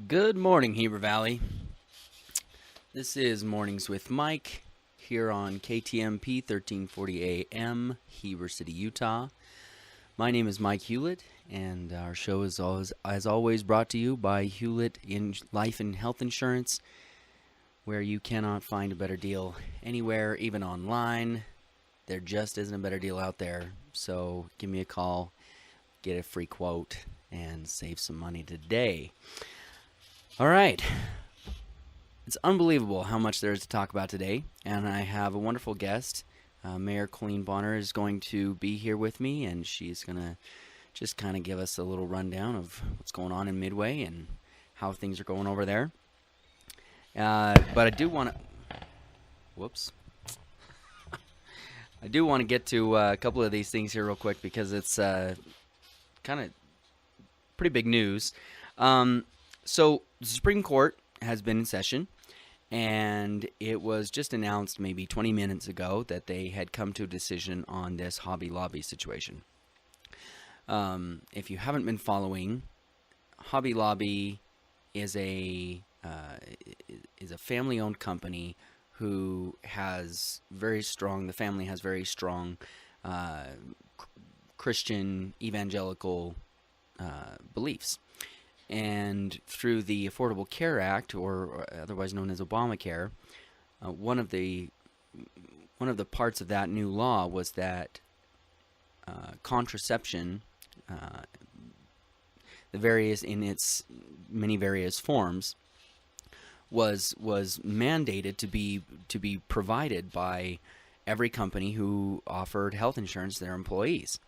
Good morning, Heber Valley. This is Mornings with Mike here on KTMP 1340 AM, Heber City, Utah. My name is Mike Hewlett, and our show is as always brought to you by Hewlett in Life and Health Insurance, where you cannot find a better deal anywhere, even online. There just isn't a better deal out there. So give me a call, get a free quote, and save some money today. All right. It's unbelievable how much there is to talk about today, and I have a wonderful guest. Mayor Colleen Bonner is going to be here with me, and she's going to just kind of give us a little rundown of what's going on in Midway and how things are going over there. But I do want to... Whoops. I do want to get to a couple of these things here real quick because it's kind of pretty big news. So the Supreme Court has been in session, and it was just announced maybe 20 minutes ago that they had come to a decision on this Hobby Lobby situation. If you haven't been following, Hobby Lobby is a family-owned company who has very strong. The family has very strong Christian evangelical beliefs. And through the Affordable Care Act, or otherwise known as Obamacare, one of the parts of that new law was that contraception, in its many various forms, was mandated to be provided by every company who offered health insurance to their employees.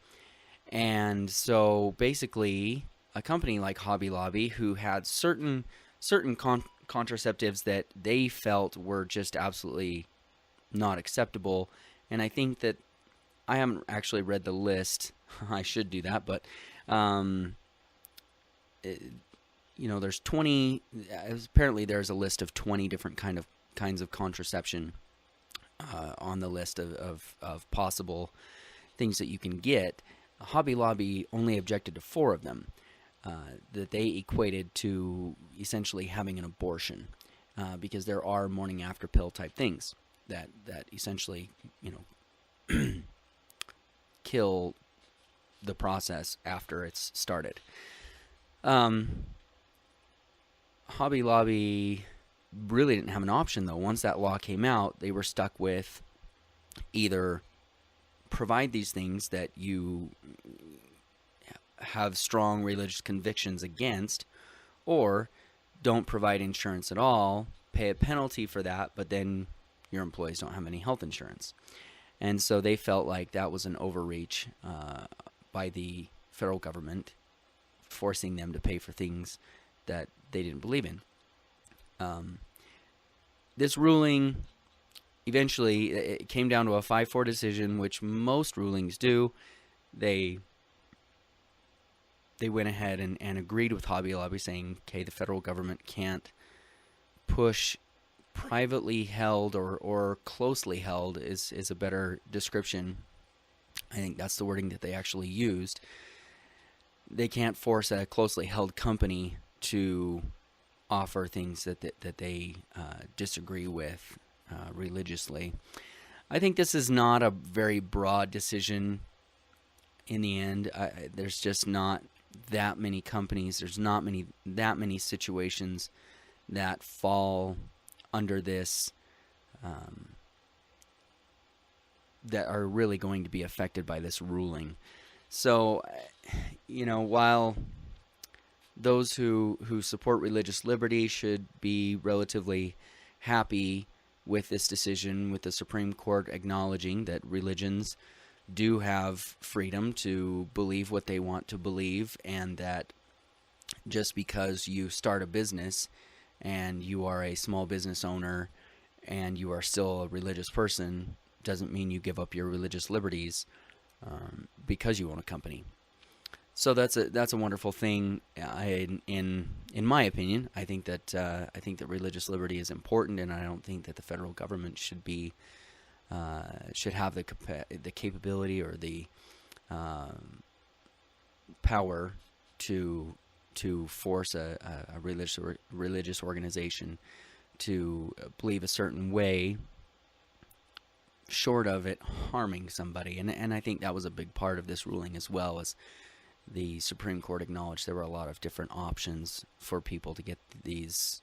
And so basically, a company like Hobby Lobby, who had certain contraceptives that they felt were just absolutely not acceptable, and I think that I haven't actually read the list. I should do that, but there's 20. Apparently, there's a list of 20 different kinds of contraception on the list of possible things that you can get. Hobby Lobby only objected to 4 of them. That they equated to essentially having an abortion, because there are morning after pill type things that essentially kill the process after it's started. Hobby Lobby really didn't have an option, though. Once that law came out, they were stuck with either provide these things that you have strong religious convictions against, or don't provide insurance at all, pay a penalty for that, but then your employees don't have any health insurance. And so they felt like that was an overreach by the federal government, forcing them to pay for things that they didn't believe in. This ruling, eventually, it came down to a 5-4 decision, which most rulings do. They went ahead and agreed with Hobby Lobby, saying, okay, the federal government can't push privately held or closely held is a better description. I think that's the wording that they actually used. They can't force a closely held company to offer things that they disagree with religiously. I think this is not a very broad decision in the end. There's just not that many companies, there's not that many situations that fall under this that are really going to be affected by this ruling. So, while those who support religious liberty should be relatively happy with this decision, with the Supreme Court acknowledging that religions do have freedom to believe what they want to believe, and that just because you start a business and you are a small business owner and you are still a religious person doesn't mean you give up your religious liberties because you own a company. So that's a wonderful thing. In my opinion, I think that religious liberty is important, and I don't think that the federal government should have the capability or the power to to force a religious organization to believe a certain way, short of it harming somebody. And I think that was a big part of this ruling as well, as the Supreme Court acknowledged there were a lot of different options for people to get these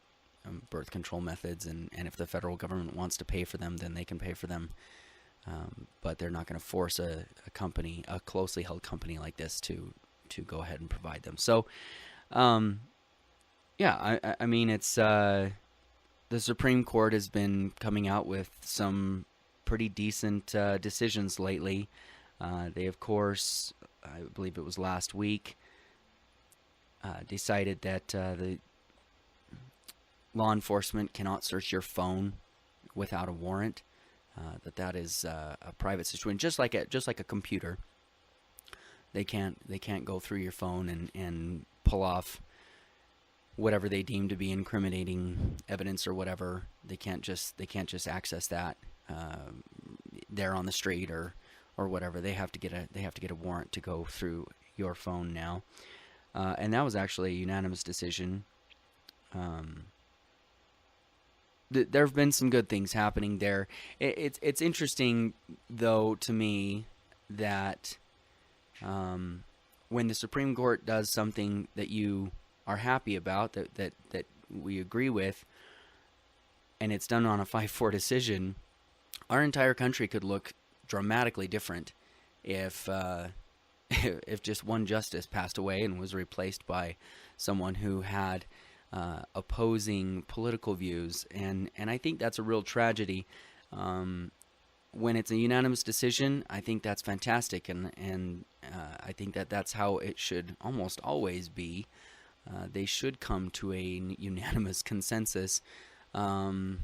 birth control methods, and if the federal government wants to pay for them, then they can pay for them. But they're not going to force a company, a closely held company like this, to go ahead and provide them. So, yeah, I mean, it's the Supreme Court has been coming out with some pretty decent decisions lately. They, of course, I believe it was last week, decided that the law enforcement cannot search your phone without a warrant. That is a private situation, just like a computer. They can't go through your phone and pull off whatever they deem to be incriminating evidence or whatever. They can't just access that there on the street or whatever. They have to get a warrant to go through your phone now. And that was actually a unanimous decision. There have been some good things happening there. It's interesting, though, to me, that when the Supreme Court does something that you are happy about, that we agree with, and it's done on a 5-4 decision, our entire country could look dramatically different if if just one justice passed away and was replaced by someone who had opposing political views, and I think that's a real tragedy. When it's a unanimous decision, I think that's fantastic, and I think that's how it should almost always be. They should come to a unanimous consensus of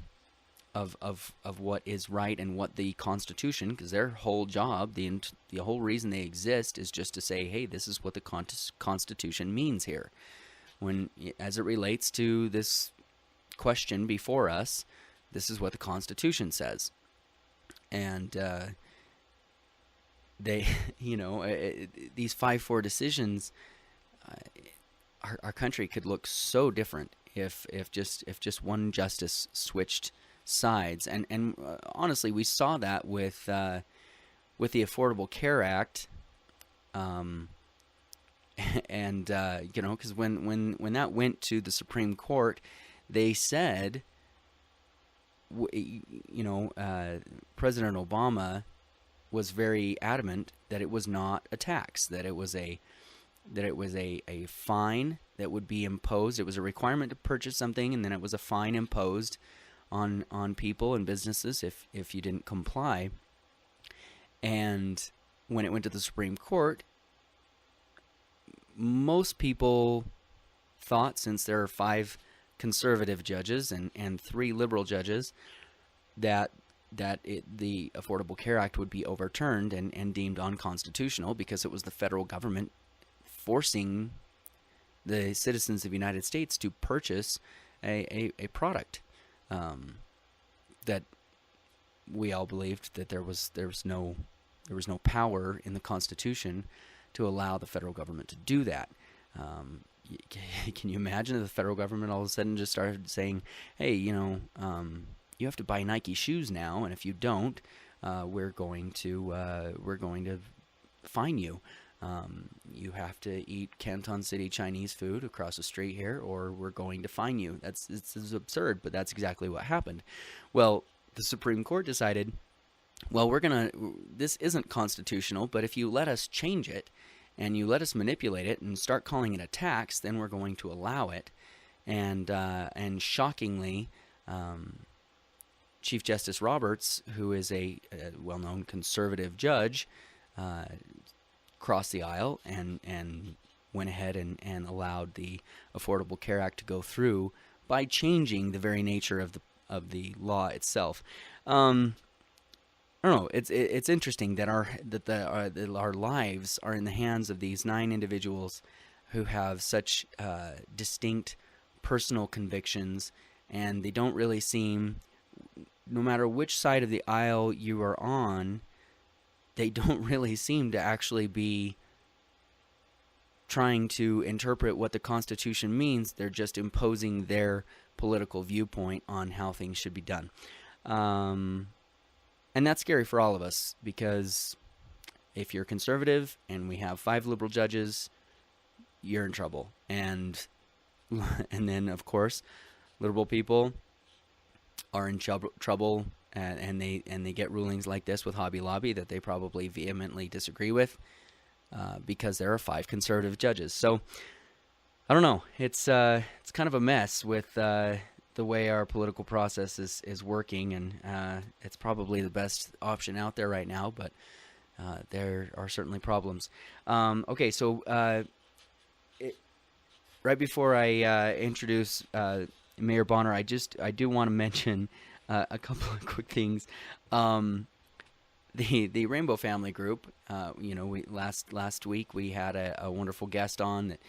what is right and what the Constitution, because their whole job, the whole reason they exist, is just to say, hey, this is what the Constitution means here. When, as it relates to this question before us, this is what the Constitution says. And they, these 5-4 decisions, our country could look so different if just one justice switched sides. And honestly, we saw that with the Affordable Care Act. And because when that went to the Supreme Court, they said, President Obama was very adamant that it was not a tax, that it was a fine that would be imposed. It was a requirement to purchase something, and then it was a fine imposed on people and businesses if you didn't comply. And when it went to the Supreme Court, most people thought, since there are 5 conservative judges and 3 liberal judges, that the Affordable Care Act would be overturned and deemed unconstitutional, because it was the federal government forcing the citizens of the United States to purchase a product that we all believed that there was no power in the Constitution to allow the federal government to do that. Can you imagine if the federal government all of a sudden just started saying, hey, you have to buy Nike shoes now, and if you don't, we're going to fine you. You have to eat Canton City Chinese food across the street here, or we're going to fine you. It's absurd, but that's exactly what happened. Well, the Supreme Court decided, well, this isn't constitutional, but if you let us change it and you let us manipulate it and start calling it a tax, then we're going to allow it. And shockingly, Chief Justice Roberts, who is a well-known conservative judge, crossed the aisle and went ahead and allowed the Affordable Care Act to go through by changing the very nature of the law itself. I don't know. It's interesting that our lives are in the hands of these 9 individuals who have such distinct personal convictions, and they don't really seem, no matter which side of the aisle you are on, they don't really seem to actually be trying to interpret what the Constitution means. They're just imposing their political viewpoint on how things should be done. And that's scary for all of us, because if you're conservative and we have 5 liberal judges, you're in trouble. And then, of course, liberal people are in trouble, and they get rulings like this with Hobby Lobby that they probably vehemently disagree with, because there are 5 conservative judges. So I don't know. It's kind of a mess with the way our political process is working, and it's probably the best option out there right now, but there are certainly problems. Okay, so right before I introduce Mayor Bonner, I do want to mention a couple of quick things. The Rainbow Family Group, we last week we had a wonderful guest on that,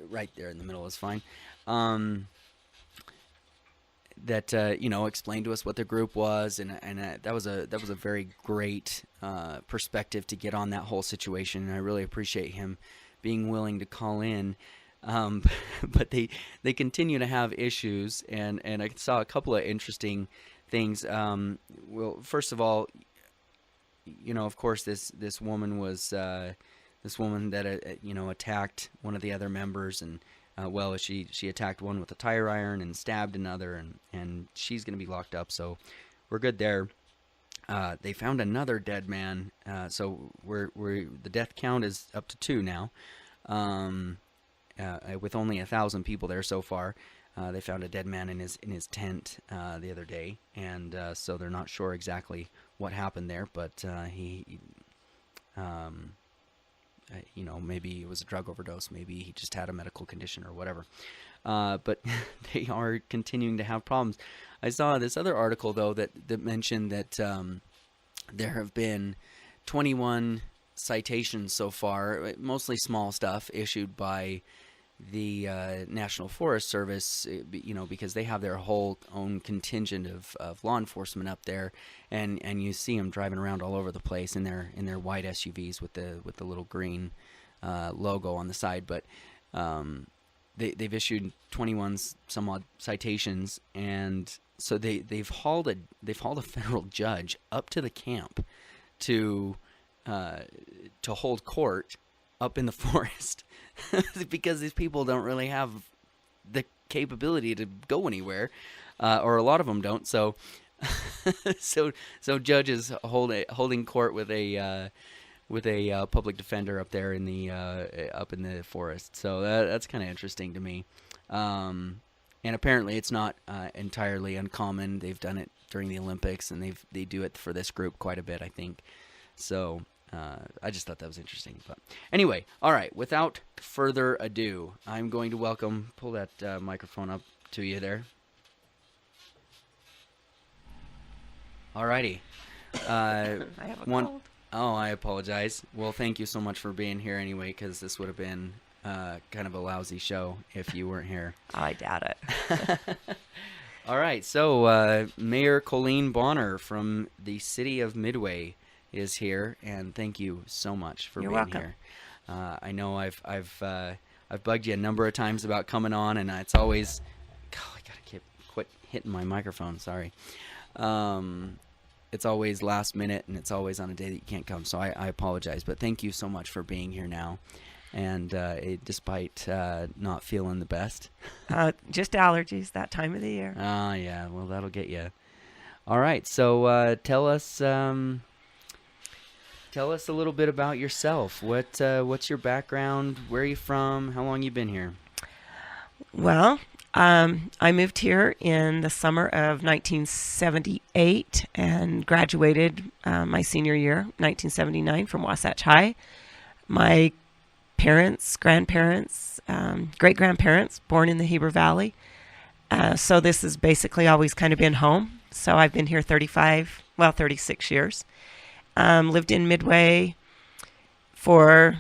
right there in the middle is fine. That explained to us what the group was, and that was a very great perspective to get on that whole situation. And I really appreciate him being willing to call in. But they continue to have issues, and I saw a couple of interesting things. Well, first of all, of course, this woman was this woman that attacked one of the other members, and she attacked one with a tire iron and stabbed another, and she's going to be locked up, so we're good there. They found another dead man, so the death count is up to 2 now. With only 1,000 people there so far. They found a dead man in his tent the other day, and so they're not sure exactly what happened there, but maybe it was a drug overdose, maybe he just had a medical condition or whatever. But they are continuing to have problems. I saw this other article, though, that mentioned that there have been 21 citations so far, mostly small stuff, issued by the National Forest Service, because they have their whole own contingent of law enforcement up there, and you see them driving around all over the place in their white SUVs with the little green logo on the side. But they've issued 21 some odd citations, and so they've hauled a federal judge up to the camp to hold court up in the forest because these people don't really have the capability to go anywhere, or a lot of them don't. So, so judges holding court with a public defender up there in the forest. So that's kind of interesting to me. And apparently it's not entirely uncommon. They've done it during the Olympics, and they do it for this group quite a bit, I think. So I just thought that was interesting. But anyway, all right, without further ado, I'm going to pull that microphone up to you there. All righty. I have a cold. Oh, I apologize. Well, thank you so much for being here anyway, because this would have been kind of a lousy show if you weren't here. I doubt it. All right, so Mayor Colleen Bonner from the city of Midway is here, and thank you so much for being here. I know I've bugged you a number of times about coming on, and it's always, I gotta quit hitting my microphone. Sorry. It's always last minute, and it's always on a day that you can't come. So I apologize, but thank you so much for being here now, and despite not feeling the best. Just allergies that time of the year. Oh yeah, well that'll get you. All right, so tell us a little bit about yourself. What's your background? Where are you from? How long you been here? Well, I moved here in the summer of 1978 and graduated my senior year, 1979, from Wasatch High. My parents, grandparents, great-grandparents, born in the Heber Valley. So this has basically always kind of been home. So I've been here 36 years. Lived in Midway for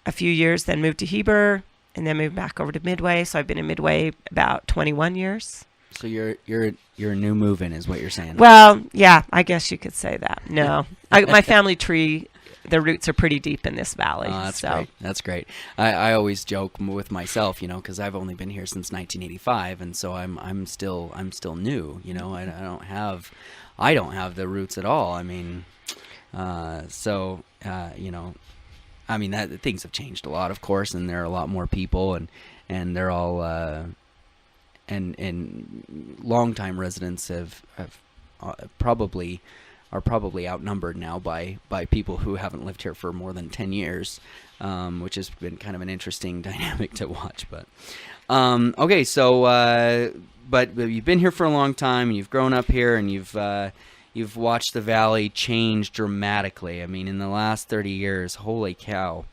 a few years, then moved to Heber, and then moved back over to Midway. So I've been in Midway about 21 years. So you're a new move-in, is what you're saying? Well, yeah, I guess you could say that. No, my family tree the roots are pretty deep in this valley. That's great. That's great. I always joke with myself, because I've only been here since 1985, and so I'm still new. I don't have the roots at all. I mean, that things have changed a lot, of course, and there are a lot more people, and they're all and longtime residents have probably outnumbered now by people who haven't lived here for more than 10 years, which has been kind of an interesting dynamic to watch. But okay, so but you've been here for a long time, and you've grown up here, and you've watched the valley change dramatically. I mean, in the last 30 years, holy cow.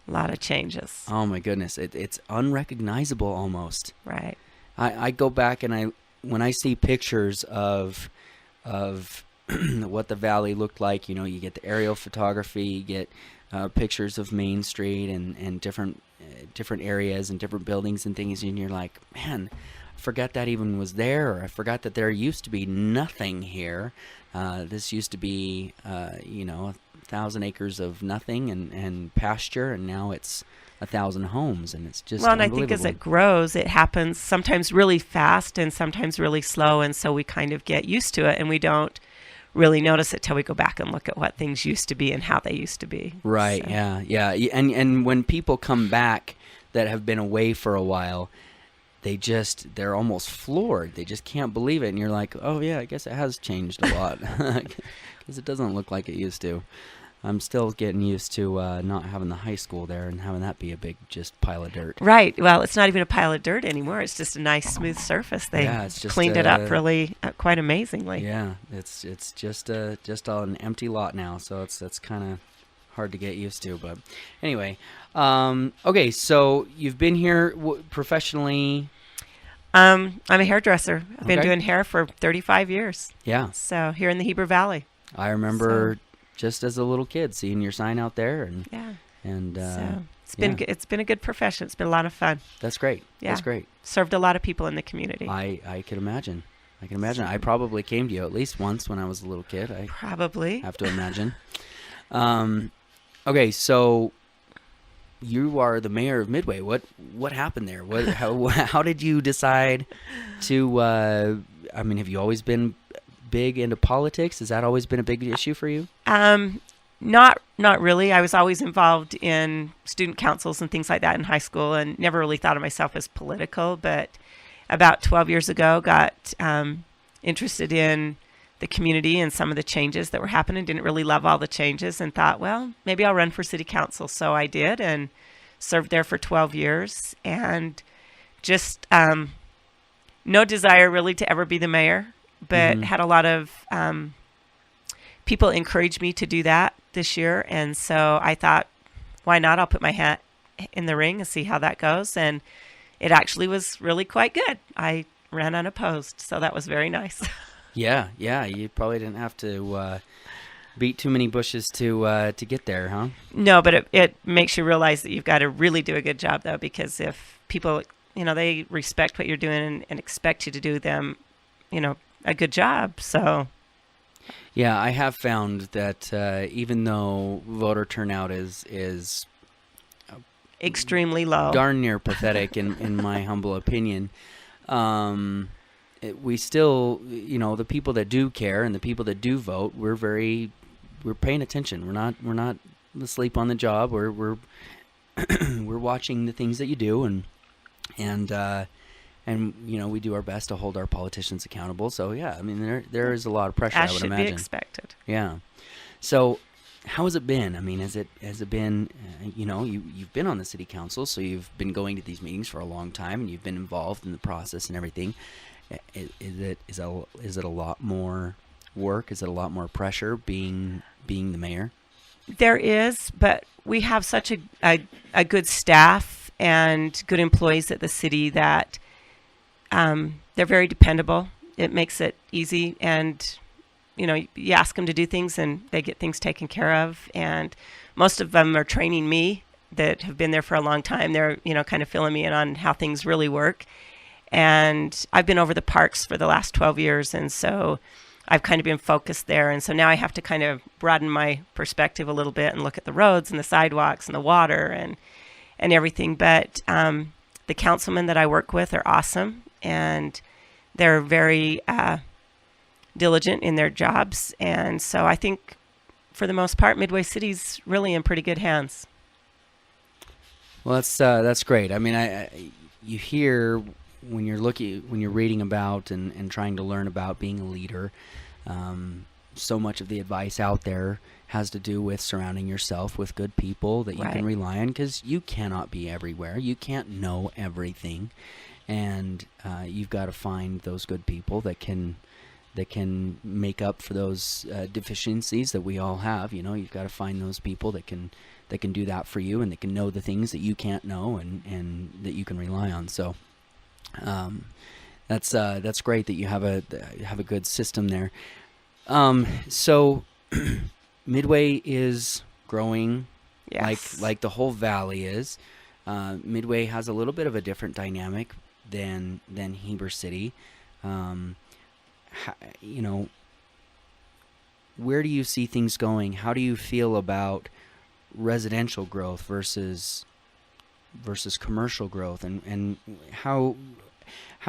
A lot of changes. Oh my goodness, it's unrecognizable almost. Right. I go back, and when I see pictures of what the valley looked like, you get the aerial photography, you get pictures of Main Street and different areas and different buildings and things, and you're like, man, I forgot that even was there, or I forgot that there used to be nothing here. This used to be 1,000 acres of nothing and pasture, and now it's 1,000 homes, and it's just and I think as it grows, it happens sometimes really fast and sometimes really slow, and so we kind of get used to it, and we don't really notice it till we go back and look at what things used to be and how they used to be. Right. So. Yeah. And when people come back that have been away for a while, they're almost floored. They just can't believe it, and you're like, oh yeah, I guess it has changed a lot, because it doesn't look like it used to. I'm still getting used to not having the high school there and having that be a big just pile of dirt. Right. Well, it's not even a pile of dirt anymore. It's just a nice smooth surface. They cleaned it up really quite amazingly. Yeah, it's just an empty lot now, so it's kind of hard to get used to. But anyway, okay. So you've been here professionally. I'm a hairdresser. I've been doing hair for 35 years. Yeah. So here in the Heber Valley. I remember just as a little kid seeing your sign out there, so it's been a good profession. It's been a lot of fun. That's great. Yeah. That's great. Served a lot of people in the community. I can imagine. I probably came to you at least once when I was a little kid. I probably have to imagine. Okay, so you are the mayor of Midway. What happened there? How did you decide to? Have you always been big into politics? Has that always been a big issue for you? Not really. I was always involved in student councils and things like that in high school, and never really thought of myself as political. But about 12 years ago, got interested in the community and some of the changes that were happening. Didn't really love all the changes, and thought, well, maybe I'll run for city council. So I did, and served there for 12 years, and just no desire really to ever be the mayor, but had a lot of people encourage me to do that this year. And so I thought, why not? I'll put my hat in the ring and see how that goes. And it actually was really quite good. I ran unopposed, so that was very nice. Yeah. You probably didn't have to beat too many bushes to get there, huh? No, but it makes you realize that you've got to really do a good job, though, because if people, they respect what you're doing and expect you to do them, a good job. So. Yeah, I have found that even though voter turnout is extremely low, darn near pathetic in my humble opinion, we still, the people that do care and the people that do vote, we're paying attention. We're not asleep on the job. We're we're watching the things that you do, and we do our best to hold our politicians accountable. So yeah, there is a lot of pressure. As I would should imagine. Be expected. Yeah. So how has it been? Has it been? You've been on the city council, so you've been going to these meetings for a long time, and you've been involved in the process and everything. Is it a lot more work? Is it a lot more pressure being the mayor? There is, but we have such a good staff and good employees at the city that they're very dependable. It makes it easy, and you ask them to do things and they get things taken care of. And most of them are training me that have been there for a long time. They're kind of filling me in on how things really work. And I've been over the parks for the last 12 years, and so I've kind of been focused there. And so now I have to kind of broaden my perspective a little bit and look at the roads and the sidewalks and the water and everything. But the councilmen that I work with are awesome, and they're very diligent in their jobs. And so I think for the most part, Midway City's really in pretty good hands. Well, that's great. I mean, you hear when you're reading about and trying to learn about being a leader, so much of the advice out there has to do with surrounding yourself with good people that you can rely on, because you cannot be everywhere. You can't know everything, and you've got to find those good people that can make up for those deficiencies that we all have. You've got to find those people that can do that for you, and that can know the things that you can't know, and that you can rely on. So that's great that you have a good system there. So Midway is growing, yes, like the whole valley is. Midway has a little bit of a different dynamic than Heber City. Where do you see things going? How do you feel about residential growth versus commercial growth, and how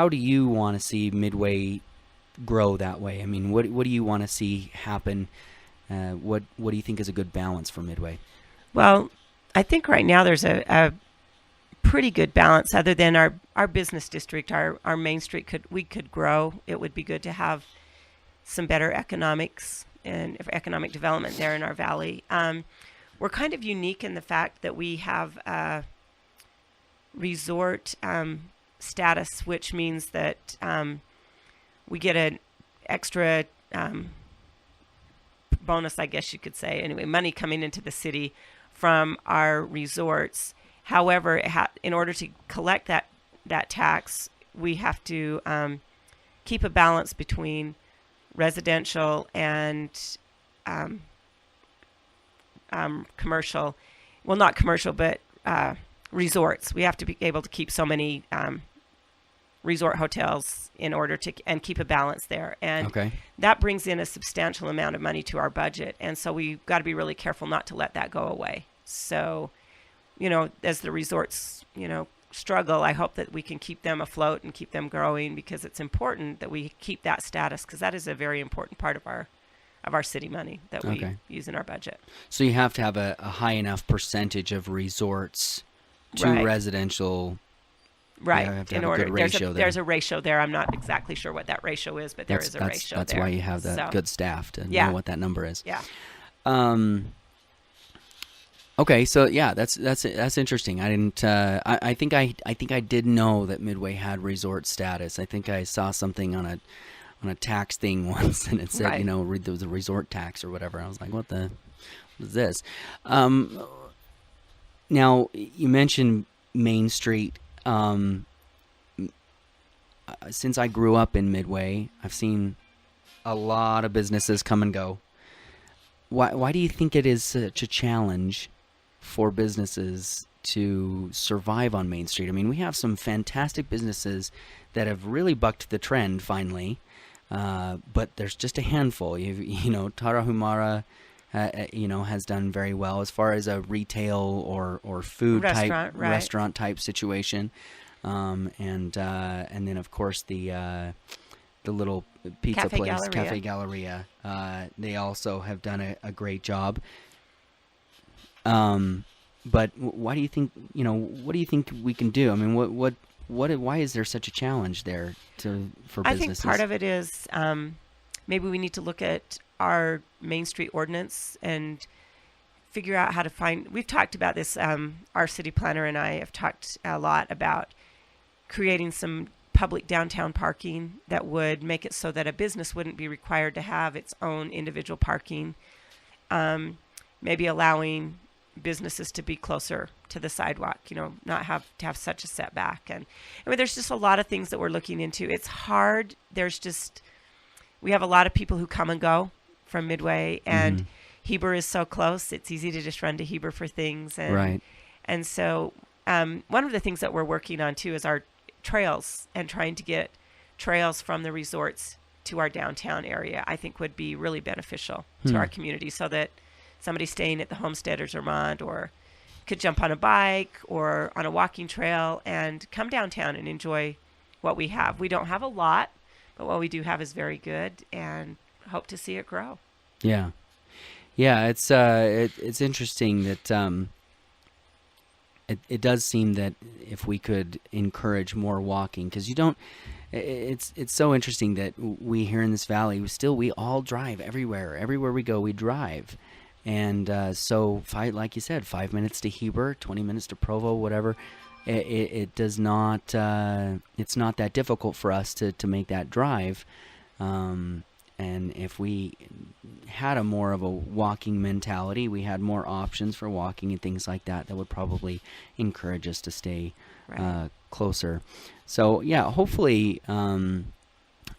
do you want to see Midway grow that way? I mean, what do you want to see happen? What do you think is a good balance for Midway? Well, I think right now there's a pretty good balance. Other than our business district, our Main Street could grow. It would be good to have some better economics and economic development there in our valley. We're kind of unique in the fact that we have a resort status, which means that we get an extra bonus, I guess you could say. Anyway, money coming into the city from our resorts. However, in order to collect that tax, we have to keep a balance between residential and commercial. Well, not commercial, but resorts. We have to be able to keep so many resort hotels in order to and keep a balance there, and that brings in a substantial amount of money to our budget, and so we've got to be really careful not to let that go away. So, as the resorts, struggle, I hope that we can keep them afloat and keep them growing, because it's important that we keep that status, because that is a very important part of our city money that we use in our budget. So you have to have a high enough percentage of resorts to residential. Right. In order, there's a ratio there. I'm not exactly sure what that ratio is, but there is a ratio there. That's why you have that good staff to know what that number is. Yeah. Okay, so that's interesting. I didn't. I think I did know that Midway had resort status. I think I saw something on a tax thing once, and it said there was a resort tax or whatever. I was like, what is this? Now you mentioned Main Street. Since I grew up in Midway, I've seen a lot of businesses come and go. Why do you think it is such a challenge for businesses to survive on Main Street? I mean, we have some fantastic businesses that have really bucked the trend finally, but there's just a handful. Tarahumara, has done very well as far as a retail or food restaurant type situation, and then of course the little pizza place, Cafe Galleria. They also have done a great job. But why do you think? What do you think we can do? I mean, why is there such a challenge there for businesses? I think part of it is maybe we need to look at our Main Street ordinance and figure out how to find. We've talked about this. Our city planner and I have talked a lot about creating some public downtown parking that would make it so that a business wouldn't be required to have its own individual parking. Maybe allowing businesses to be closer to the sidewalk, not have to have such a setback. And I mean, there's just a lot of things that we're looking into. It's hard. We have a lot of people who come and go from Midway, and Heber is so close. It's easy to just run to Heber for things. And so one of the things that we're working on too is our trails, and trying to get trails from the resorts to our downtown area, I think would be really beneficial to our community, so that somebody staying at the Homesteaders Vermont or could jump on a bike or on a walking trail and come downtown and enjoy what we have. We don't have a lot, but what we do have is very good, and hope to see it grow. Yeah. Yeah, it's interesting that it does seem that if we could encourage more walking, because it's so interesting that we here in this valley, we all drive everywhere we go, we drive. And so, like you said, 5 minutes to Heber, 20 minutes to Provo, whatever. It does not. It's not that difficult for us to make that drive. And if we had more of a walking mentality, we had more options for walking and things like that, that would probably encourage us to stay closer. So yeah, hopefully.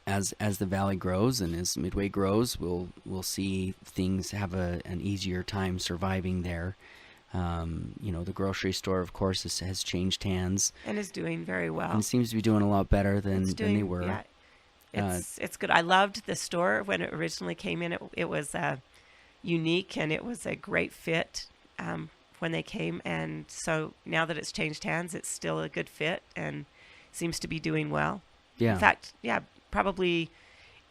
As the valley grows and as Midway grows, we'll see things have an easier time surviving there. The grocery store, of course, has changed hands and is doing very well. And seems to be doing a lot better than they were. Yeah. It's good. I loved the store when it originally came in. It was unique, and it was a great fit when they came. And so now that it's changed hands, it's still a good fit and seems to be doing well. Yeah. In fact, probably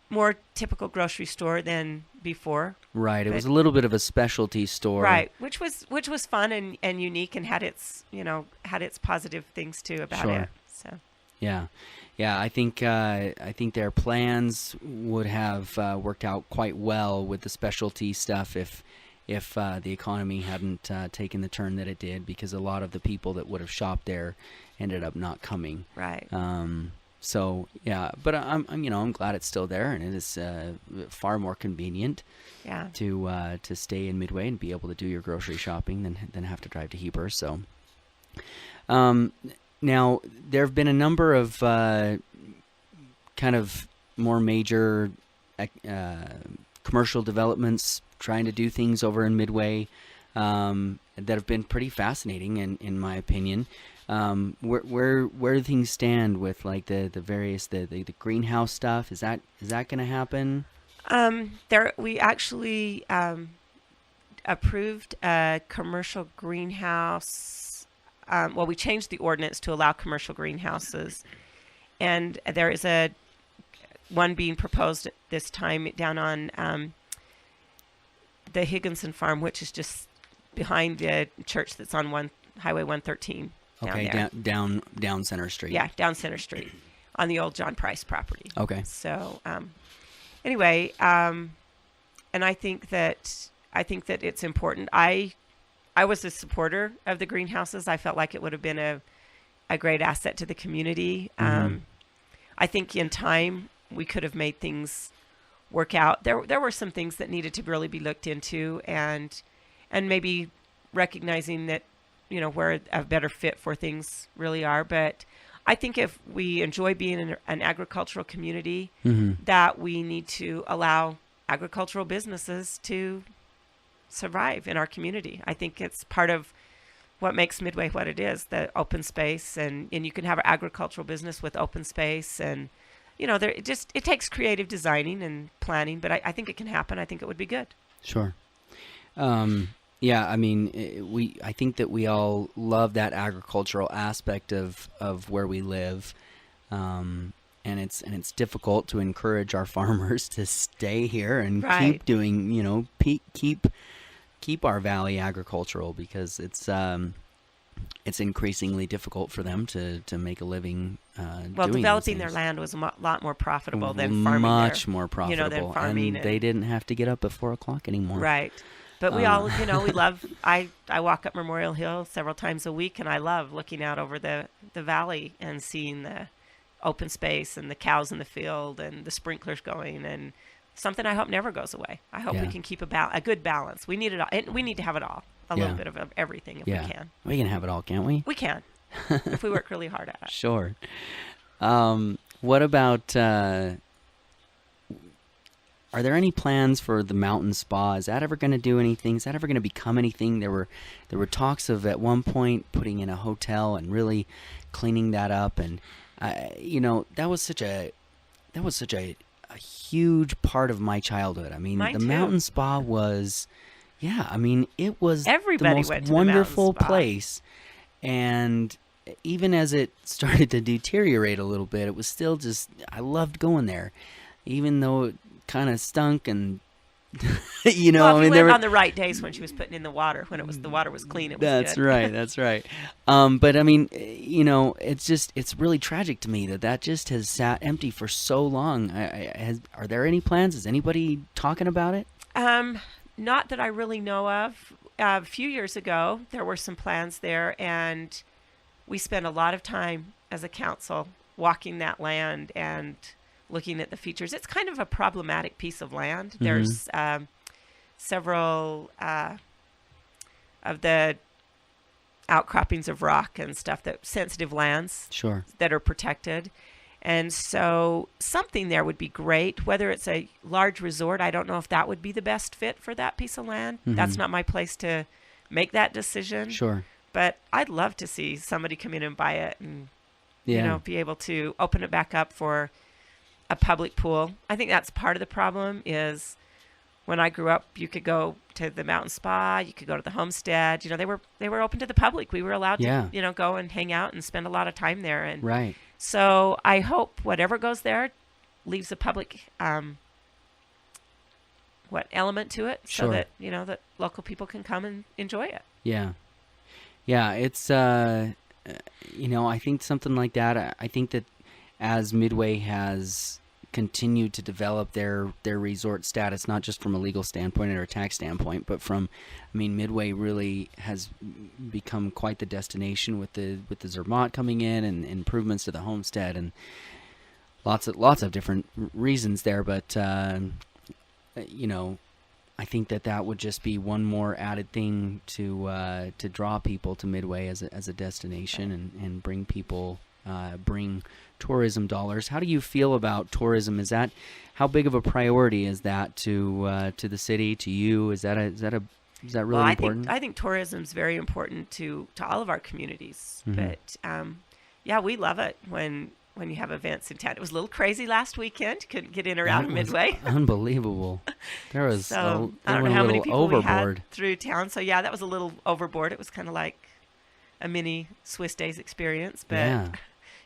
more typical grocery store than before. Right. It was a little bit of a specialty store. Right. Which was fun and unique, and had its positive things too about it. So. Yeah. Yeah. I think their plans would have worked out quite well with the specialty stuff if the economy hadn't taken the turn that it did, because a lot of the people that would have shopped there ended up not coming. Right. So yeah, but I'm glad it's still there, and it is far more convenient. Yeah. To stay in Midway and be able to do your grocery shopping than have to drive to Heber. So, now there have been a number of kind of more major commercial developments trying to do things over in Midway that have been pretty fascinating, in my opinion. Where do things stand with like the various the greenhouse stuff? Is that going to happen? We actually approved a commercial greenhouse. We changed the ordinance to allow commercial greenhouses, and there is one being proposed at this time down on the Higginson farm, which is just behind the church that's on Highway 113. Okay, down Center Street. Yeah, down Center Street on the old John Price property. Okay. So, anyway, and I think that it's important. I was a supporter of the greenhouses. I felt like it would have been a great asset to the community. Mm-hmm. I think in time we could have made things work out. There were some things that needed to really be looked into, and maybe recognizing that, where a better fit for things really are. But I think if we enjoy being an agricultural community, mm-hmm. that we need to allow agricultural businesses to survive in our community. I think it's part of what makes Midway what it is, the open space, and you can have an agricultural business with open space, and it takes creative designing and planning, but I think it can happen. I think it would be good. Sure. Yeah, I mean, I think that we all love that agricultural aspect of where we live, and it's difficult to encourage our farmers to stay here and keep doing, keep our valley agricultural, because it's increasingly difficult for them to make a living. Developing their land was a lot more profitable than farming. Much more profitable, than farming, and they didn't have to get up at 4:00 anymore. Right. But we all, we love, I walk up Memorial Hill several times a week, and I love looking out over the valley and seeing the open space and the cows in the field and the sprinklers going, and something I hope never goes away. I hope we can keep a good balance. We need it all. And we need to have it all, a little bit of everything if we can. We can have it all, can't we? We can, if we work really hard at it. Sure. What about... are there any plans for the mountain spa? Is that ever going to do anything? Is that ever going to become anything? There were talks of at one point putting in a hotel and really cleaning that up, and that was such a a huge part of my childhood. I mean, Mine the too. mountain spa was, yeah, I mean, it was Everybody the most went to the wonderful mountain spa. place. And even as it started to deteriorate a little bit, it was still just, I loved going there, even though it kind of stunk and, you know, Well, if I mean, you there went were. on the right days when she was putting in the water, when the water was clean, it was That's good. right. That's right. But I mean, you know, it's really tragic to me that just has sat empty for so long. Are there any plans? Is anybody talking about it? Not that I really know of. A few years ago, there were some plans there, and we spent a lot of time as a council walking that land and looking at the features. It's kind of a problematic piece of land. Mm-hmm. There's several of the outcroppings of rock and stuff, that sensitive lands Sure. that are protected. And so something there would be great. Whether it's a large resort, I don't know if that would be the best fit for that piece of land. Mm-hmm. That's not my place to make that decision. Sure. But I'd love to see somebody come in and buy it and Yeah. you know, be able to open it back up for a public pool. I think that's part of the problem. Is when I grew up, you could go to the mountain spa, you could go to the homestead. You know, they were open to the public. We were allowed Yeah. to, you know, go and hang out and spend a lot of time there. And Right. so I hope whatever goes there leaves a public element to it, so Sure. that, you know, that local people can come and enjoy it. Yeah. Yeah. It's you know, I think something like that. I think that as Midway has continued to develop their resort status, not just from a legal standpoint or a tax standpoint, but from, I mean, Midway really has become quite the destination with the Zermatt coming in and improvements to the homestead and lots of different reasons there. But you know, I think that would just be one more added thing to draw people to Midway as a destination and bring people, bring tourism dollars. How do you feel about tourism? How big of a priority is that to the city, to you? Is that really important? I think tourism is very important to all of our communities. Mm-hmm. But yeah, we love it when you have events in town. It was a little crazy last weekend. Couldn't get in or out of Midway. Unbelievable. There was So they I don't know went how a many little people we overboard. had through town. So yeah, that was a little overboard. It was kind of like a mini Swiss Days experience. But Yeah.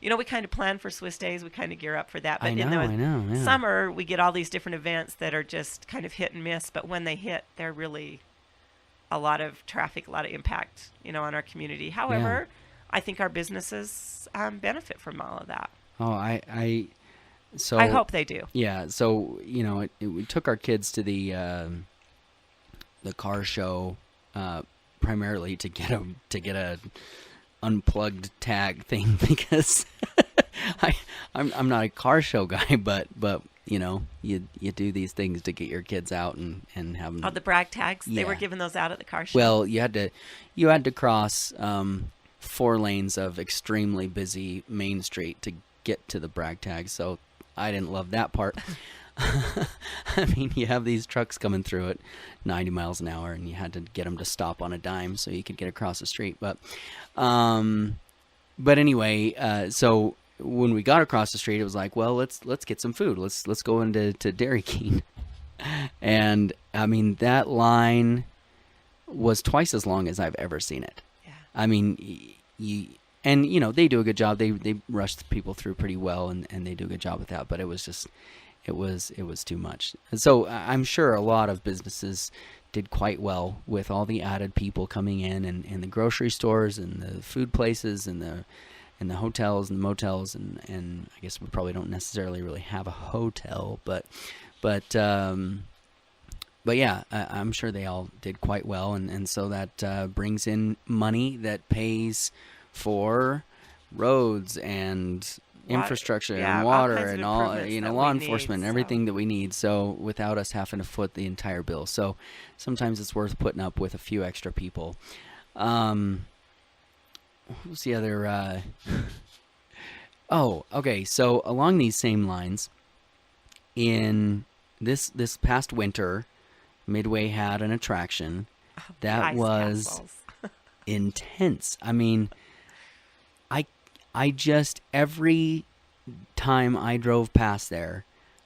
you know, we kind of plan for Swiss Days. We kind of gear up for that. But I know. Yeah. summer, we get all these different events that are just kind of hit and miss. But when they hit, they're really a lot of traffic, a lot of impact, you know, on our community. However, I think our businesses benefit from all of that. Oh, I hope they do. Yeah, so you know, we took our kids to the car show primarily to get a unplugged tag thing because I'm not a car show guy, but you know, you do these things to get your kids out and have them. Oh, the brag tags. Yeah. They were giving those out at the car show. Well, you had to cross 4 lanes of extremely busy Main Street to get to the brag tag, so I didn't love that part. I mean, you have these trucks coming through at 90 miles an hour, and you had to get them to stop on a dime so you could get across the street. But anyway, so when we got across the street, it was like, well, let's get some food. Let's go into Dairy King, and I mean that line was twice as long as I've ever seen it. Yeah. I mean, and you know, they do a good job. They rush the people through pretty well, and they do a good job with that. But it was just, it was too much. And so I'm sure a lot of businesses did quite well with all the added people coming in, and the grocery stores and the food places and the hotels and the motels, and I guess we probably don't necessarily really have a hotel, but yeah, I'm sure they all did quite well, and so that brings in money that pays for roads and infrastructure and water and all, you know, law enforcement and everything that we need. So without us having to foot the entire bill, so sometimes it's worth putting up with a few extra people. Who's the other? Oh, okay. So along these same lines, in this past winter, Midway had an attraction that was intense. I mean, I just, every time I drove past there,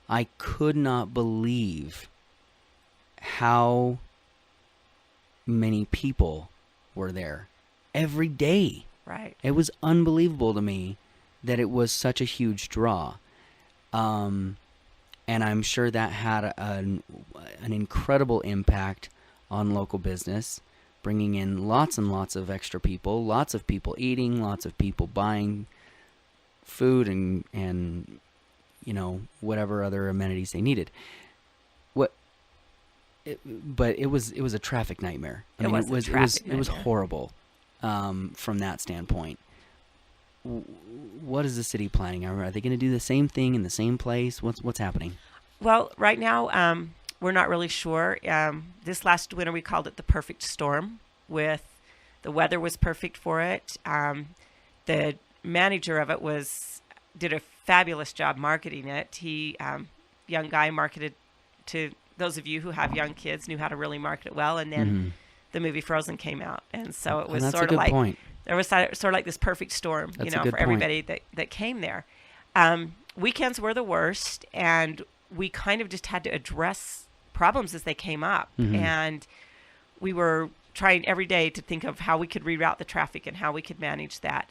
I could not believe how many people were there every day. Right. It was unbelievable to me that it was such a huge draw. And I'm sure that had an incredible impact on local business, bringing in lots and lots of extra people, lots of people eating, lots of people buying food and you know, whatever other amenities they needed. But it was a traffic nightmare. It was horrible from that standpoint. What is the city planning? Are they going to do the same thing in the same place? What's happening? Well, right now we're not really sure. This last winter we called it the perfect storm. With the weather was perfect for it. The manager of it did a fabulous job marketing it. He young guy marketed to those of you who have young kids, knew how to really market it well, and then the movie Frozen came out, and so it was sort of like there was sort of like this perfect storm, you know, for everybody that came there. Weekends were the worst, and we kind of just had to address problems as they came up, and we were trying every day to think of how we could reroute the traffic and how we could manage that.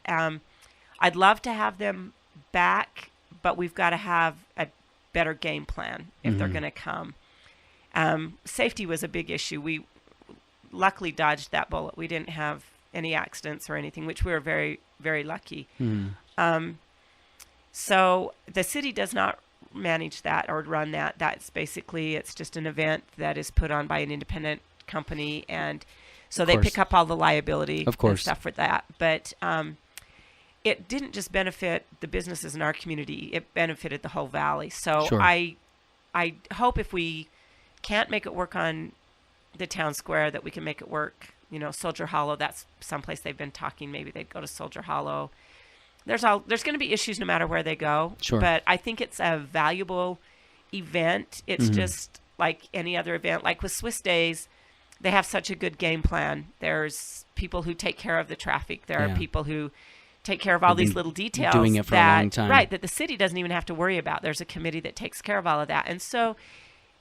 I'd love to have them back, but we've got to have a better game plan if they're going to come. Safety was a big issue. We luckily dodged that bullet. We didn't have any accidents or anything, which we were very, very lucky. So the city does not manage that or run that. That's basically, it's just an event that is put on by an independent company, and so they pick up all the liability and stuff for that. But it didn't just benefit the businesses in our community, it benefited the whole valley. So I hope if we can't make it work on the town square, that we can make it work, you know, Soldier Hollow. That's someplace they've been talking. Maybe they'd go to Soldier Hollow. There's going to be issues no matter where they go. But I think it's a valuable event. It's just like any other event. Like with Swiss Days, they have such a good game plan. There's people who take care of the traffic. There are people who take care of all these little details. Doing it for a long time. Right, that the city doesn't even have to worry about. There's a committee that takes care of all of that. And so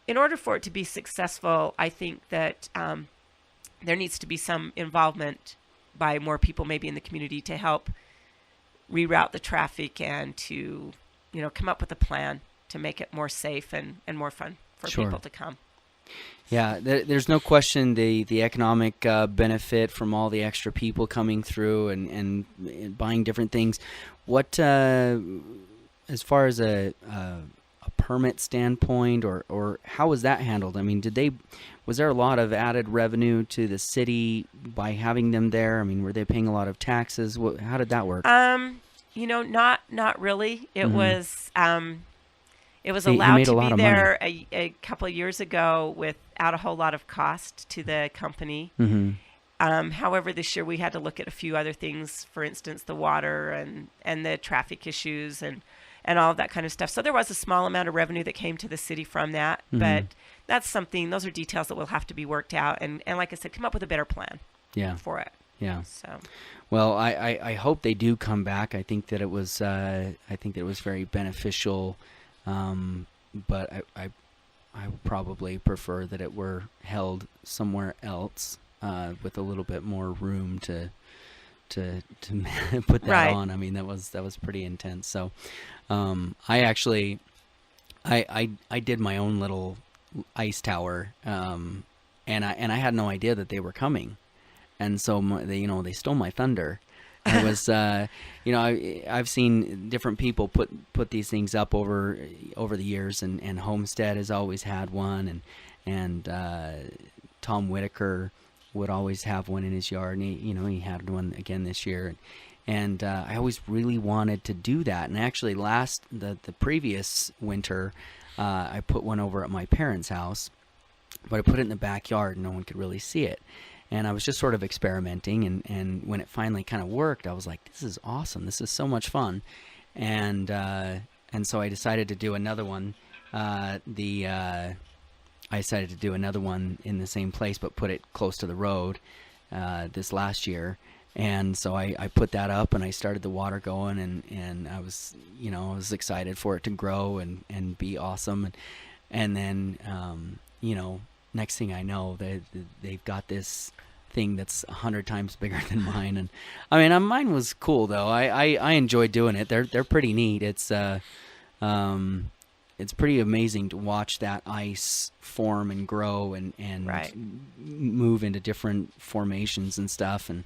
in order for it to be successful, I think that there needs to be some involvement by more people maybe in the community to help reroute the traffic and to, you know, come up with a plan to make it more safe and more fun for people to come. Yeah, there's no question the economic benefit from all the extra people coming through and buying different things. What, as far as a permit standpoint, or how was that handled? I mean, was there a lot of added revenue to the city by having them there? I mean, were they paying a lot of taxes? How did that work? You know, not really. It was allowed to be there a couple of years ago without a whole lot of cost to the company. However, this year we had to look at a few other things, for instance, the water and the traffic issues and all of that kind of stuff. So there was a small amount of revenue that came to the city from that, but that's something, those are details that will have to be worked out. And like I said, come up with a better plan for it. Yeah. So, well, I hope they do come back. I think that it was very beneficial. But I would probably prefer that it were held somewhere else, with a little bit more room to put that on. I mean, that was pretty intense. So, I did my own little ice tower, and I had no idea that they were coming, and so they stole my thunder. I was, I've seen different people put these things up over the years, and Homestead has always had one, and Tom Whitaker would always have one in his yard, and he had one again this year, and I always really wanted to do that. And actually, the previous winter, I put one over at my parents' house, but I put it in the backyard, and no one could really see it. And I was just sort of experimenting, and when it finally kind of worked, I was like, this is awesome. This is so much fun. And so I decided to do another one. I decided to do another one in the same place, but put it close to the road this last year. And so I put that up and I started the water going, and I was, I was excited for it to grow and be awesome. And then, next thing I know, they've got this thing that's 100 times bigger than mine. And I mean, mine was cool though. I enjoyed doing it. They're pretty neat. It's pretty amazing to watch that ice form and grow and Right. move into different formations and stuff. And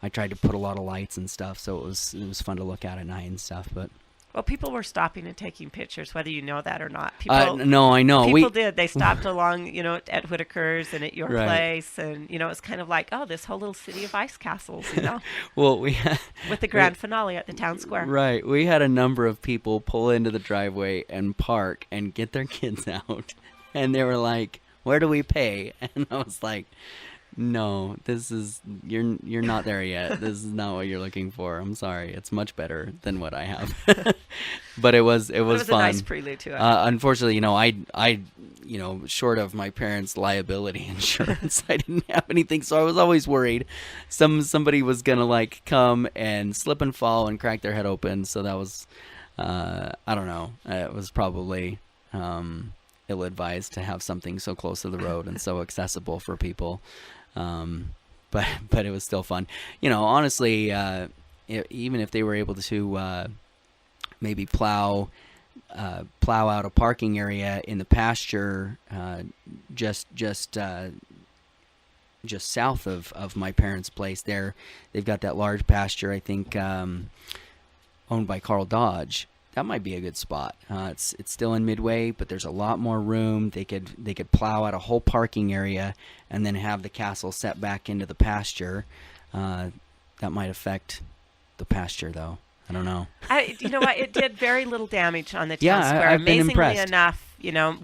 I tried to put a lot of lights and stuff, so it was fun to look at night and stuff. But Well, people were stopping and taking pictures, whether you know that or not. no, I know. People did. They stopped along, at Whitaker's and at your Right. place, and it's kind of like, oh, this whole little city of ice castles, Well, with the grand finale at the town square. Right. We had a number of people pull into the driveway and park and get their kids out, and they were like, "Where do we pay?" And I was like, "No, you're not there yet. This is not what you're looking for. I'm sorry. It's much better than what I have." But it was It was fun. a nice prelude to it. Unfortunately, I short of my parents' liability insurance, I didn't have anything, so I was always worried somebody was gonna like come and slip and fall and crack their head open. So that was, I don't know. It was probably ill-advised to have something so close to the road and so accessible for people. But it was still fun. Honestly, even if they were able to maybe plow out a parking area in the pasture just south of my parents' place there. They've got that large pasture, I think, owned by Carl Dodge. That might be a good spot. It's still in Midway, but there's a lot more room. They could plow out a whole parking area and then have the castle set back into the pasture. That might affect the pasture, though. I don't know. You know what? It did very little damage on the town Yeah, square. I've been Amazingly impressed. enough,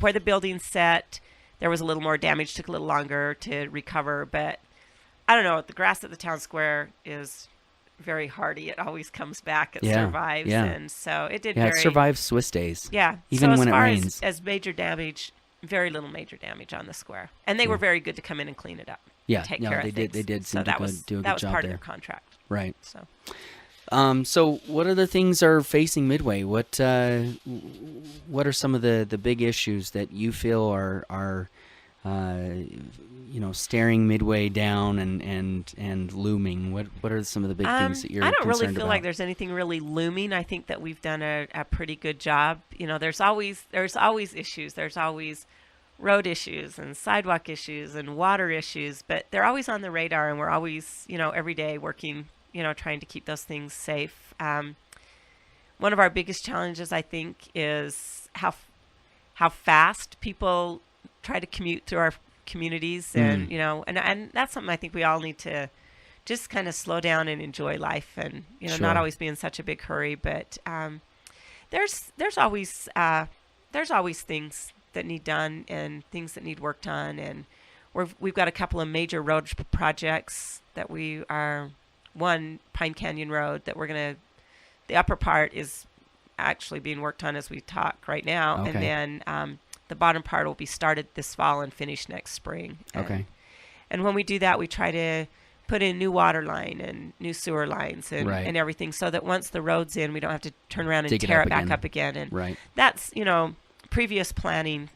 where the building's set, there was a little more damage. Took a little longer to recover, but I don't know. The grass at the town square is very hardy. It always comes back. It survives, and so it did. Yeah, it survives Swiss days. Yeah, even so when as it far rains. as major damage, very little major damage on the square, and they were very good to come in and clean it up. Yeah, take no, care they of did. things. They did So seem to that was do a that good was job part there. of their contract. Right. So. So what other things are facing Midway? What are some of the big issues that you feel are staring Midway down and looming? What are some of the big things that you're I don't really concerned feel about? like there's anything really looming. I think that we've done a pretty good job. There's always issues. There's always road issues and sidewalk issues and water issues, but they're always on the radar, and we're always, every day working, trying to keep those things safe. One of our biggest challenges, I think, is how fast people try to commute through our communities, and and that's something I think we all need to just kind of slow down and enjoy life, and Sure. not always be in such a big hurry. But there's always things that need done and things that need work done, and we've got a couple of major road projects that we are. One, Pine Canyon Road, that the upper part is actually being worked on as we talk right now. Okay. And then the bottom part will be started this fall and finished next spring. Okay. And when we do that, we try to put in new water line and new sewer lines and, Right. and everything, so that once the road's in, we don't have to turn around and Dig it tear up it back again. up again. And Right. that's, previous planning,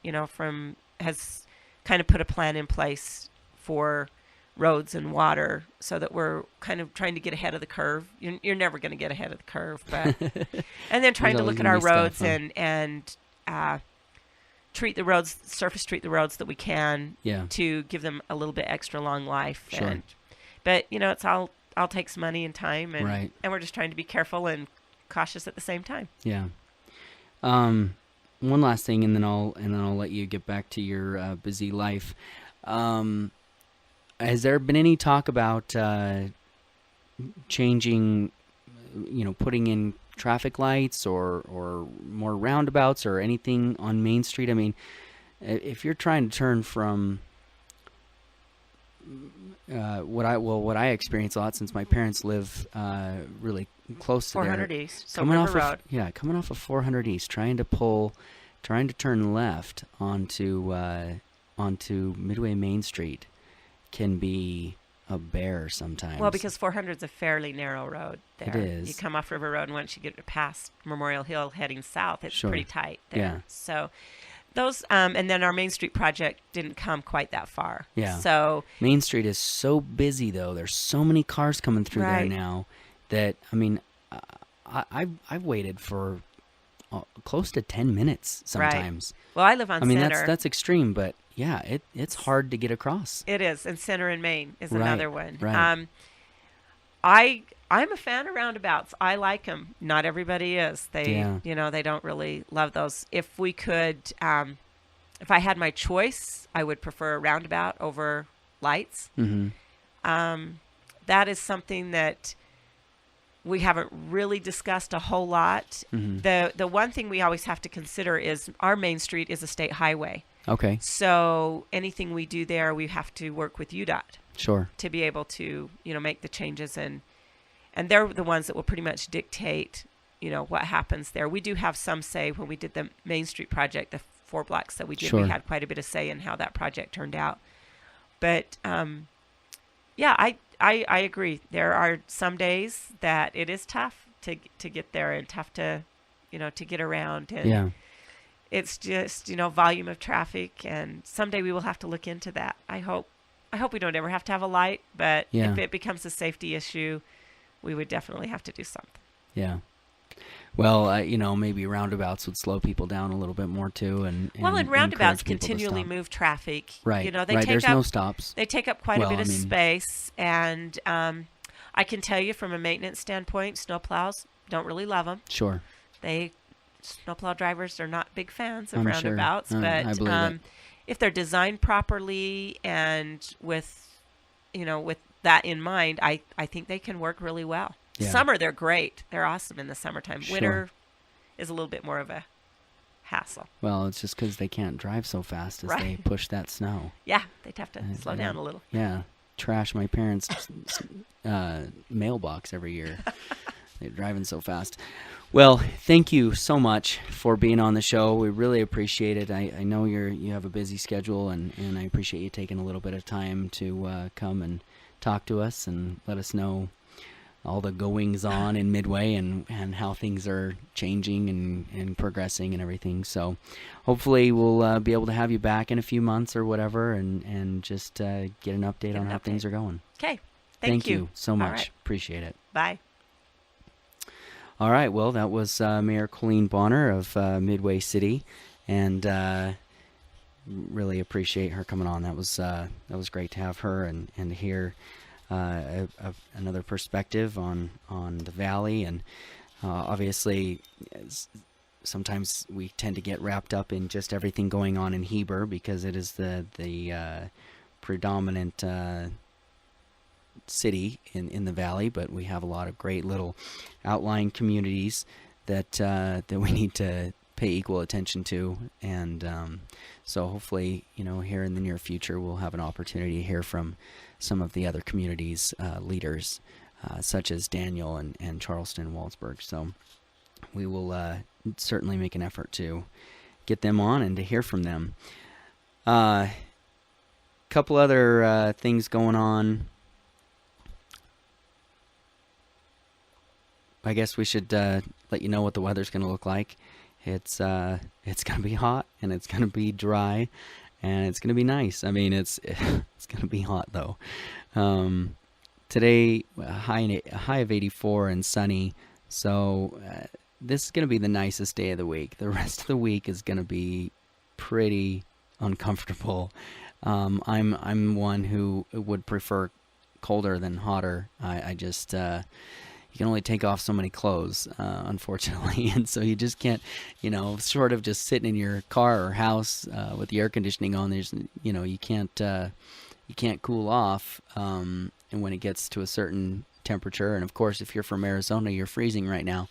has kind of put a plan in place for roads and water, so that we're kind of trying to get ahead of the curve. You're never going to get ahead of the curve, but and then trying to always look at gonna our be stuff, roads huh? and surface treat the roads that we can Yeah. to give them a little bit extra long life. Sure. But it's all takes money and time, and Right. and we're just trying to be careful and cautious at the same time. Yeah. One last thing, and then I'll let you get back to your busy life. Has there been any talk about changing, putting in traffic lights or more roundabouts or anything on Main Street? I mean, if you're trying to turn from what I experience a lot, since my parents live really close to 400 there. East, so River Road. Coming off of 400 East, trying to turn left onto Midway Main Street can be a bear sometimes. Well, because 400 is a fairly narrow road there. It is. You come off River Road, and once you get past Memorial Hill heading south, it's Sure. pretty tight there. Yeah. So those, and then our Main Street project didn't come quite that far. Yeah. So Main Street is so busy, though. There's so many cars coming through there Right. now that, I mean, I've waited for close to 10 minutes sometimes. well, I live on I mean, Center. that's extreme, but yeah, it's hard to get across. It is, and Center in Maine is Right, another one. right. I'm a fan of roundabouts. I like them. Not everybody is. Yeah. They don't really love those. If we could, if I had my choice, I would prefer a roundabout over lights. Mm-hmm. That is something that we haven't really discussed a whole lot. Mm-hmm. The one thing we always have to consider is our Main Street is a state highway. Okay, So anything we do there, we have to work with UDOT sure. to be able to, make the changes, and they're the ones that will pretty much dictate, what happens there. We do have some say when we did the Main Street project, the 4 blocks that we did. Sure. We had quite a bit of say in how that project turned out. But yeah, I agree. There are some days that it is tough to get there, and tough to to get around, and Yeah. it's just volume of traffic, and someday we will have to look into that. I hope we don't ever have to have a light, but Yeah. if it becomes a safety issue, we would definitely have to do something. Yeah. Well, maybe roundabouts would slow people down a little bit more too, and And encourage roundabouts people to continually stop. move traffic. Right. They right. take There's up no stops. they take up quite a Well, bit I of mean- space, and I can tell you from a maintenance standpoint, snowplows don't really love them. Sure. Snowplow drivers are not big fans of I'm sure. roundabouts, I but believe it. if they're designed properly and with that in mind, I think they can work really well. Yeah. Summer, they're great. They're awesome in the summertime. Sure. Winter is a little bit more of a hassle. Well, it's just because they can't drive so fast as they Right. push that snow. Yeah, they'd have to I- slow I down don't- a little. Yeah. Trash my parents' mailbox every year. They're driving so fast. Well, thank you so much for being on the show. We really appreciate it. I know you have a busy schedule, and I appreciate you taking a little bit of time to come and talk to us and let us know all the goings on in Midway and how things are changing and progressing and everything. So hopefully we'll be able to have you back in a few months or whatever, and just get an update on how things are going. Okay. Thank you so All much. right. Appreciate it. Bye. All right. Well, that was Mayor Colleen Bonner of Midway City, and really appreciate her coming on. That was great to have her and to hear another perspective on the valley. And obviously, sometimes we tend to get wrapped up in just everything going on in Heber because it is the predominant city in the valley, but we have a lot of great little outlying communities that we need to pay equal attention to, and so hopefully here in the near future we'll have an opportunity to hear from some of the other communities leaders such as Daniel and Charleston and Waldsburg. So we will certainly make an effort to get them on and to hear from them. Couple other things going on. I guess we should let you know what the weather's going to look like. It's going to be hot, and it's going to be dry, and it's going to be nice. I mean, it's going to be hot though. Today, a high of 84 and sunny. So this is going to be the nicest day of the week. The rest of the week is going to be pretty uncomfortable. I'm one who would prefer colder than hotter. I just you can only take off so many clothes, unfortunately, and so you just can't, short of just sitting in your car or house with the air conditioning on. There's, you can't cool off, and when it gets to a certain temperature, and of course, if you're from Arizona, you're freezing right now.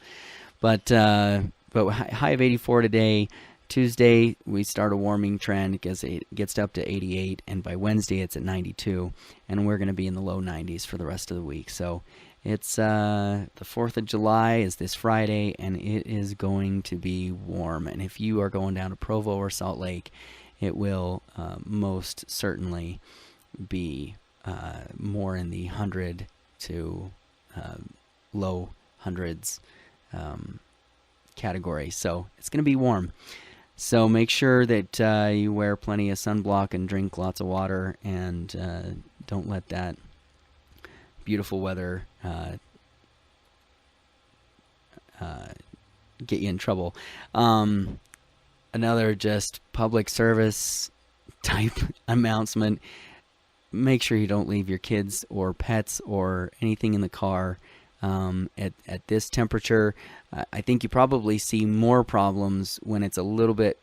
But high of 84 today. Tuesday, we start a warming trend because it gets up to 88, and by Wednesday, it's at 92, and we're going to be in the low 90s for the rest of the week. So it's the 4th of July is this Friday, and it is going to be warm. And if you are going down to Provo or Salt Lake, it will most certainly be more in the 100 to low hundreds category. So it's going to be warm. So make sure that you wear plenty of sunblock and drink lots of water, and don't let that beautiful weather get you in trouble. Another just public service type announcement: make sure you don't leave your kids or pets or anything in the car at this temperature. I think you probably see more problems when it's a little bit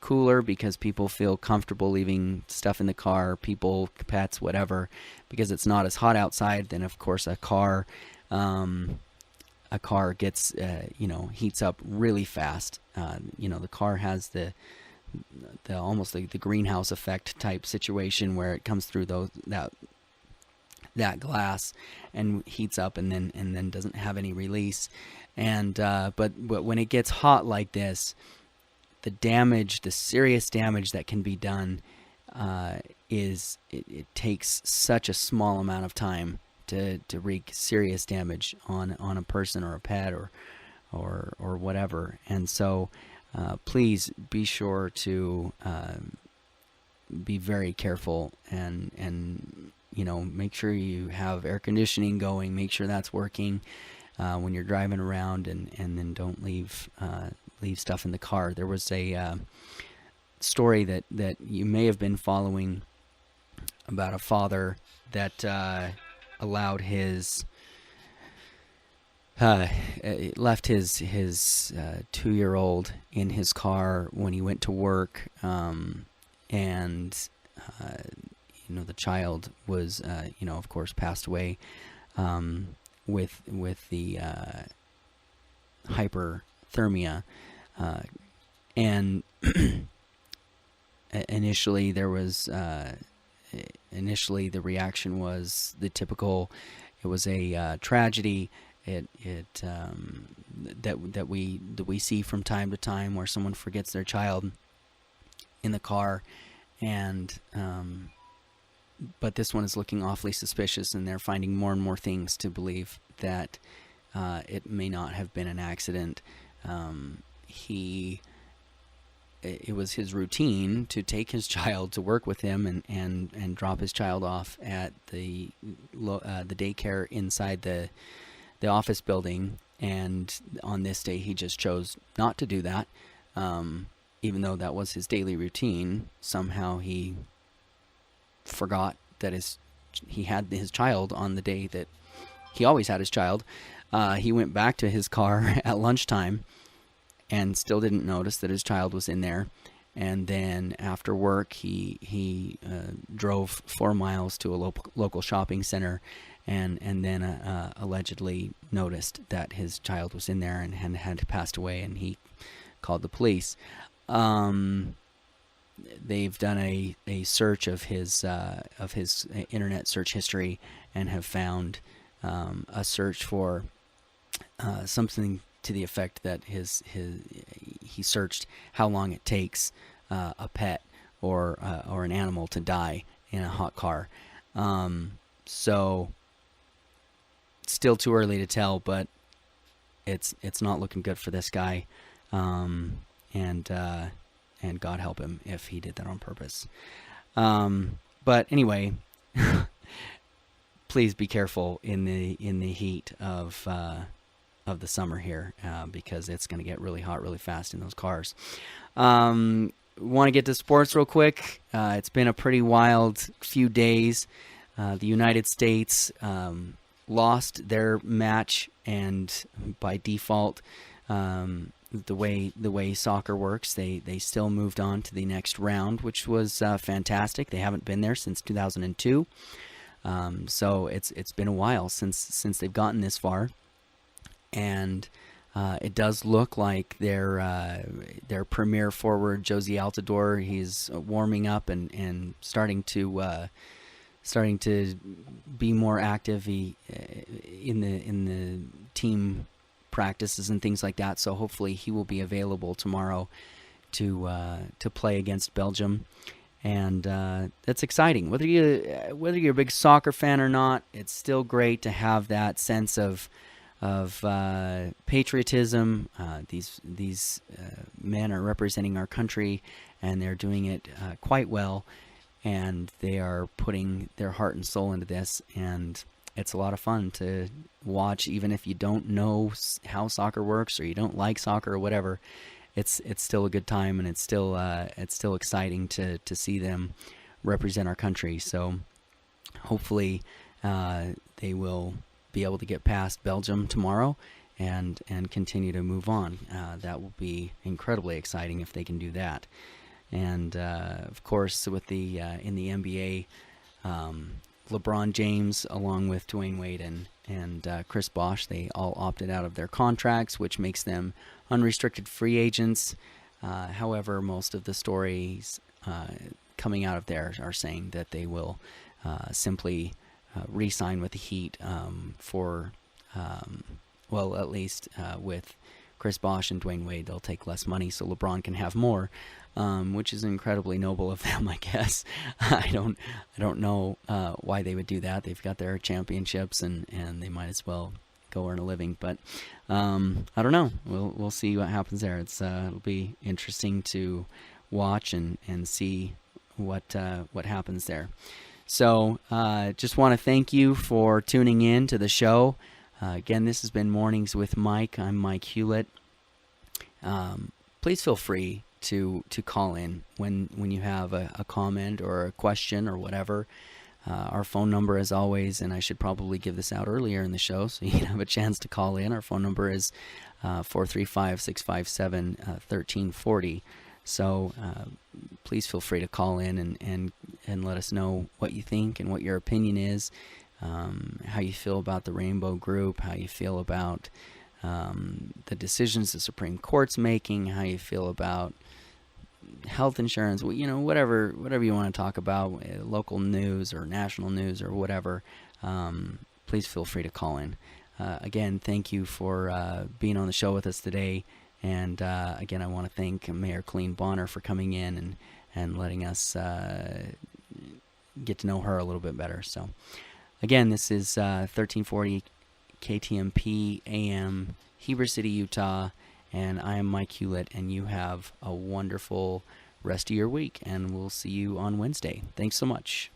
cooler, because people feel comfortable leaving stuff in the car, people, pets, whatever, because it's not as hot outside. Then of course a car gets heats up really fast. The car has the almost like the greenhouse effect type situation, where it comes through that glass and heats up and then doesn't have any release. And but when it gets hot like this, the serious damage that can be done is it takes such a small amount of time to wreak serious damage on a person or a pet or whatever. And so please be sure to be very careful and make sure you have air conditioning going, make sure that's working when you're driving around, and then don't leave stuff in the car. There was a story that you may have been following about a father that allowed left his 2-year-old in his car when he went to work, and the child was of course passed away with the hyperthermia, and initially the reaction was the typical. It was a tragedy. That we see from time to time, where someone forgets their child in the car, and but this one is looking awfully suspicious, and they're finding more and more things to believe that it may not have been an accident. It was his routine to take his child to work with him and drop his child off at the daycare inside the office building, and on this day he just chose not to do that, even though that was his daily routine. Somehow he forgot that he had his child on the day that he always had his child. He went back to his car at lunchtime and still didn't notice that his child was in there. And then after work, he drove 4 miles to a local shopping center, and then allegedly noticed that his child was in there and had passed away, and he called the police. They've done a search of his internet search history, and have found a search for something to the effect that he searched how long it takes a pet or an animal to die in a hot car. So still too early to tell, but it's not looking good for this guy. And God help him if he did that on purpose. But anyway, please be careful in the heat of the summer here, because it's going to get really hot really fast in those cars. Want to get to sports real quick. It's been a pretty wild few days. The United States lost their match, and by default, the way soccer works, they still moved on to the next round, which was fantastic. They haven't been there since 2002, so it's been a while since they've gotten this far, and it does look like their premier forward Josie Altidore, he's warming up and starting to be more active in the team practices and things like that. So hopefully he will be available tomorrow to play against Belgium. and that's exciting. Whether you're a big soccer fan or not, it's still great to have that sense of patriotism. These men are representing our country, and they're doing it quite well, and they are putting their heart and soul into this, and it's a lot of fun to watch, even if you don't know how soccer works or you don't like soccer or whatever. It's still a good time, and it's still exciting to see them represent our country. So hopefully they will be able to get past Belgium tomorrow and continue to move on. That will be incredibly exciting if they can do that. And of course, with the in the NBA, LeBron James, along with Dwayne Wade and Chris Bosh, they all opted out of their contracts, which makes them unrestricted free agents. However, most of the stories coming out of there are saying that they will simply re-sign with the Heat for, well, at least with Chris Bosh and Dwayne Wade, they'll take less money so LeBron can have more, which is incredibly noble of them, I guess. I don't know why they would do that. They've got their championships, and they might as well go earn a living. But I don't know. We'll see what happens there. It'll be interesting to watch and see what happens there. So just want to thank you for tuning in to the show. Again, this has been Mornings with Mike. I'm Mike Hewlett. Please feel free to call in when you have a comment or a question or whatever. Our phone number, as always, and I should probably give this out earlier in the show so you can have a chance to call in. Our phone number is 435-657-1340. So please feel free to call in and let us know what you think and what your opinion is, how you feel about the Rainbow Group, how you feel about the decisions the Supreme Court's making, how you feel about health insurance, whatever you want to talk about, local news or national news or whatever. Please feel free to call in. Again, thank you for being on the show with us today. And again, I want to thank Mayor Colleen Bonner for coming in and letting us get to know her a little bit better. So, again, this is 1340 KTMP AM, Heber City, Utah, and I am Mike Hewlett, and you have a wonderful rest of your week, and we'll see you on Wednesday. Thanks so much.